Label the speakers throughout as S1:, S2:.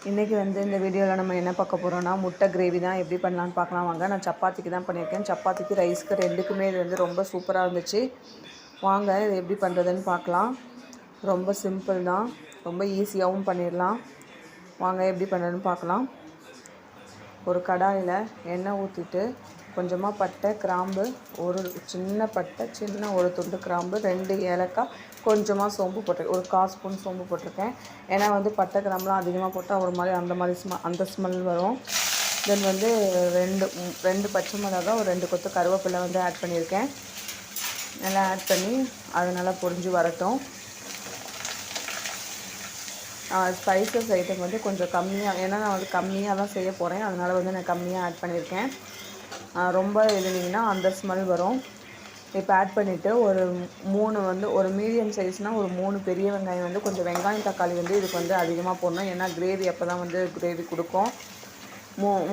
S1: இன்றைக்கி வந்து இந்த வீடியோவில் நம்ம என்ன பார்க்க போகிறோம்னா முட்டை கிரேவி தான் எப்படி பண்ணலான்னு பார்க்கலாம் வாங்க. நான் சப்பாத்திக்கு தான் பண்ணியிருக்கேன். சப்பாத்திக்கு ரைஸ்க்கு ரெண்டுக்குமே இது வந்து ரொம்ப சூப்பராக இருந்துச்சு. வாங்க இது எப்படி பண்ணுறதுன்னு பார்க்கலாம். ரொம்ப சிம்பிள் தான், ரொம்ப ஈஸியாகவும் பண்ணிடலாம். வாங்க எப்படி பண்ணுறதுன்னு பார்க்கலாம். ஒரு கடாயில் எண்ணெய் ஊற்றிட்டு கொஞ்சமாக பட்டை, கிராம்பு, ஒரு சின்ன பட்டை, சின்ன ஒரு துண்டு கிராம்பு, 2 ஏலக்காய், கொஞ்சமாக சோம்பு போட்டிருக்கேன். ஒரு 1/4 ஸ்பூன் சோம்பு போட்டிருக்கேன். ஏன்னா வந்து பட்டை கிராம்புலாம் அதிகமாக போட்டால் ஒரு மாதிரி அந்த ஸ்மெல் வரும். தென் வந்து 2 பச்சை மிளகாய், ஒரு 2 கொத்து கருவேப்பிலை வந்து ஆட் பண்ணியிருக்கேன். நல்லா ஆட் பண்ணி அது நல்லா பொரிஞ்சு வரட்டும். ஸ்பைசஸ் ஐட்டம் வந்து கொஞ்சம் கம்மியாக, ஏன்னா நான் வந்து கம்மியாக தான் செய்ய போகிறேன், அதனால் வந்து நான் கம்மியாக ஆட் பண்ணியிருக்கேன். ரொம்ப எழுதினீங்கன்னா அந்த ஸ்மெல் வரும். இப்போ ஆட் பண்ணிவிட்டு ஒரு மீடியம் சைஸ்னால் ஒரு 3 பெரிய வெங்காயம் வந்து கொஞ்சம் வெங்காயம் தக்காளி வந்து இதுக்கு வந்து அதிகமாக போடணும். ஏன்னா கிரேவி அப்போ தான் வந்து கிரேவி கொடுக்கும்.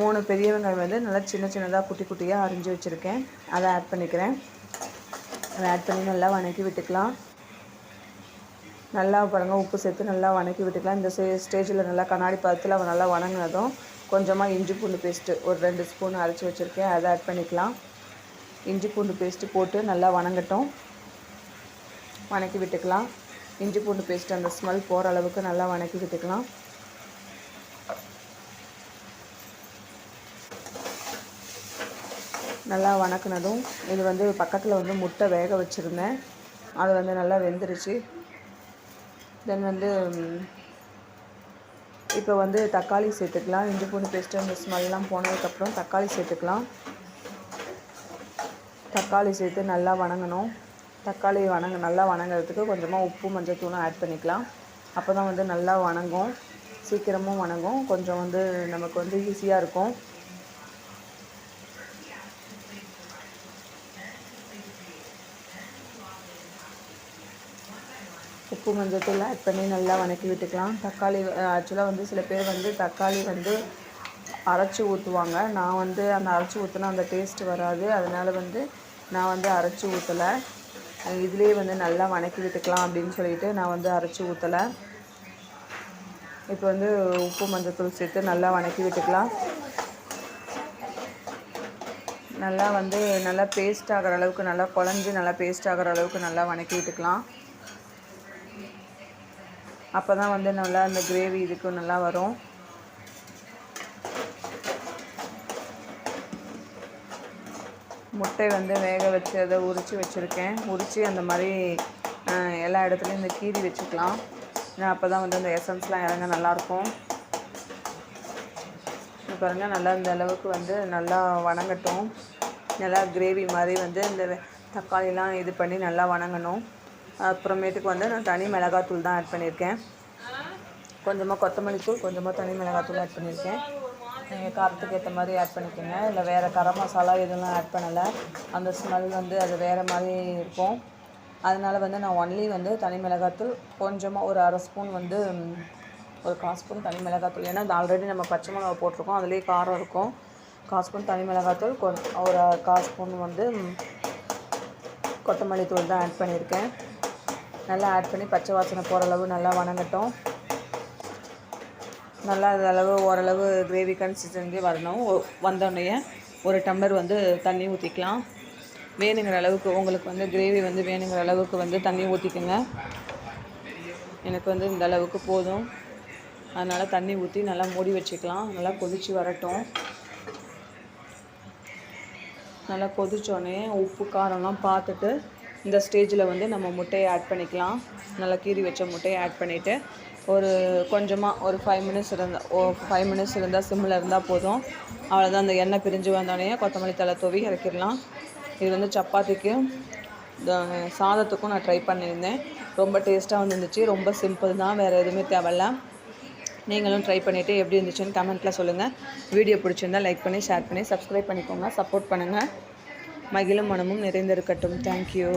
S1: 3 பெரிய வெங்காயம் வந்து நல்லா சின்னதாக குட்டி குட்டியாக அரிஞ்சு வச்சுருக்கேன். அதை ஆட் பண்ணிக்கிறேன். அதை ஆட் பண்ணி நல்லா வணக்கி விட்டுக்கலாம். நல்லா பாருங்கள், உப்பு சேர்த்து நல்லா வணக்கி விட்டுக்கலாம். இந்த ஸ்டேஜில் நல்லா கண்ணாடி பதத்தில் நல்லா வணங்கினதும் கொஞ்சமாக இஞ்சி பூண்டு பேஸ்ட்டு ஒரு 2 ஸ்பூன் அரைச்சி வச்சுருக்கேன், அதை ஆட் பண்ணிக்கலாம். இஞ்சி பூண்டு பேஸ்ட்டு போட்டு நல்லா வணங்கட்டும், வணக்கி விட்டுக்கலாம். இஞ்சி பூண்டு பேஸ்ட்டு அந்த ஸ்மெல் போகிற அளவுக்கு நல்லா வணக்கி விட்டுக்கலாம். நல்லா வணக்கினதும் இது வந்து பக்கத்தில் வந்து முட்டை வேக வச்சுருந்தேன், அது வந்து நல்லா வெந்துருச்சு. தென் வந்து இப்போ வந்து தக்காளி சேர்த்துக்கலாம். இஞ்சி பூண்டு பேஸ்ட்டு அந்த ஸ்மெல்லாம் போனதுக்கப்புறம் தக்காளி சேர்த்துக்கலாம். தக்காளி சேர்த்து நல்லா வணங்கணும். தக்காளி நல்லா வணங்கிறதுக்கு கொஞ்சமாக உப்பு மஞ்சத்தூளும் ஆட் பண்ணிக்கலாம். அப்போ தான் வந்து நல்லா வணங்கும், சீக்கிரமும் வணங்கும், கொஞ்சம் வந்து நமக்கு வந்து ஈஸியாக இருக்கும். உப்பு மஞ்சத்தூள் ஆட் பண்ணி நல்லா வணக்கி விட்டுக்கலாம். தக்காளி ஆக்சுவலாக வந்து சில பேர் வந்து தக்காளி வந்து அரைச்சி ஊற்றுவாங்க. நான் வந்து அந்த அரைச்சி ஊற்றினா அந்த டேஸ்ட்டு வராது, அதனால் வந்து நான் வந்து அரைச்சி ஊற்றலை. இதுலேயே வந்து நல்லா வணக்கி விட்டுக்கலாம் அப்படின்னு சொல்லிட்டு நான் வந்து அரைச்சி ஊற்றலை. இப்போ வந்து உப்பு மஞ்சத்தூள் சேர்த்து நல்லா வணக்கி விட்டுக்கலாம். நல்லா வந்து நல்லா பேஸ்ட் ஆகிற அளவுக்கு, நல்லா குழஞ்சி நல்லா பேஸ்ட் ஆகிற அளவுக்கு நல்லா வணக்கி விட்டுக்கலாம். அப்போ தான் வந்து நல்லா அந்த கிரேவி இதுக்கு நல்லா வரும். முட்டை வந்து வேக வச்சு அதை உரித்து வச்சுருக்கேன். உரித்து அந்த மாதிரி எல்லா இடத்துலையும் இந்த கீரி வச்சுக்கலாம். அப்போ தான் வந்து அந்த எசன்ஸ்லாம் இறங்க நல்லாயிருக்கும். பாருங்கள், நல்லா இந்த அளவுக்கு வந்து நல்லா வணங்கட்டும். நல்லா கிரேவி மாதிரி வந்து இந்த தக்காளிலாம் இது பண்ணி நல்லா வணங்கணும். அப்புறமேட்டுக்கு வந்து நான் தனி மிளகாத்தூள் தான் ஆட் பண்ணியிருக்கேன். கொஞ்சமாக கொத்தமல்லி தூள், கொஞ்சமாக தனி மிளகாத்தூள் ஆட் பண்ணியிருக்கேன். நீங்கள் காரத்துக்கு ஏற்ற மாதிரி ஆட் பண்ணிக்கோங்க. இல்லை வேறு கரம் மசாலா எதுவும் ஆட் பண்ணலை, அந்த ஸ்மெல் வந்து அது வேறு மாதிரி இருக்கும். அதனால் வந்து நான் ஒன்லி வந்து தனி மிளகாத்தூள், கொஞ்சமாக ஒரு 1/2 ஸ்பூன் வந்து ஒரு 1/4 ஸ்பூன் தனி மிளகாத்தூள், ஏன்னா அது ஆல்ரெடி நம்ம பச்சை மிளகா போட்டிருக்கோம், அதுலேயே காரம் இருக்கும். 1/4 ஸ்பூன் தனி மிளகாத்தூள், ஒரு 1/4 ஸ்பூன் வந்து கொத்தமல்லி தூள் தான் ஆட் பண்ணியிருக்கேன். நல்லா ஆட் பண்ணி பச்சை வாசனை போகிற அளவு நல்லா வணங்கட்டும். நல்லா அளவு ஓரளவு கிரேவி கன்சிஸ்டன்சி வரணும். வந்தோடனே ஒரு டம்ளர் வந்து தண்ணி ஊற்றிக்கலாம். வேணுங்கிற அளவுக்கு உங்களுக்கு வந்து கிரேவி வந்து வேணுங்கிற அளவுக்கு வந்து தண்ணி ஊற்றிக்கோங்க. எனக்கு வந்து இந்த அளவுக்கு போதும், அதனால் தண்ணி ஊற்றி நல்லா மூடி வச்சுக்கலாம். நல்லா கொதித்து வரட்டும். நல்லா கொதித்தோடனே உப்பு காரம்லாம் பார்த்துட்டு இந்த ஸ்டேஜில் வந்து நம்ம முட்டையை ஆட் பண்ணிக்கலாம். நல்லா கீறி வச்ச முட்டையை ஆட் பண்ணிவிட்டு ஒரு கொஞ்சமாக ஒரு 5 மினிட்ஸ் இருந்தால் சிம்மில் இருந்தால் போதும். அவ்வளோதான். அந்த எண்ணெய் பிரிஞ்சு வந்தோடனே கொத்தமல்லி தழை தூவி இறக்கிடலாம். இது வந்து சப்பாத்திக்கும் சாதத்துக்கும் நான் ட்ரை பண்ணியிருந்தேன். ரொம்ப டேஸ்ட்டாக வந்துருந்துச்சு. ரொம்ப சிம்பிள் தான், வேறு எதுவுமே தேவையில்ல. நீங்களும் ட்ரை பண்ணிவிட்டு எப்படி இருந்துச்சுன்னு கமெண்ட்டில் சொல்லுங்கள். வீடியோ பிடிச்சிருந்தால் லைக் பண்ணி ஷேர் பண்ணி சப்ஸ்கிரைப் பண்ணிக்கோங்க. சப்போர்ட் பண்ணுங்கள். மகிழும் மனமும் நிறைந்திருக்கட்டும். தேங்க்யூ.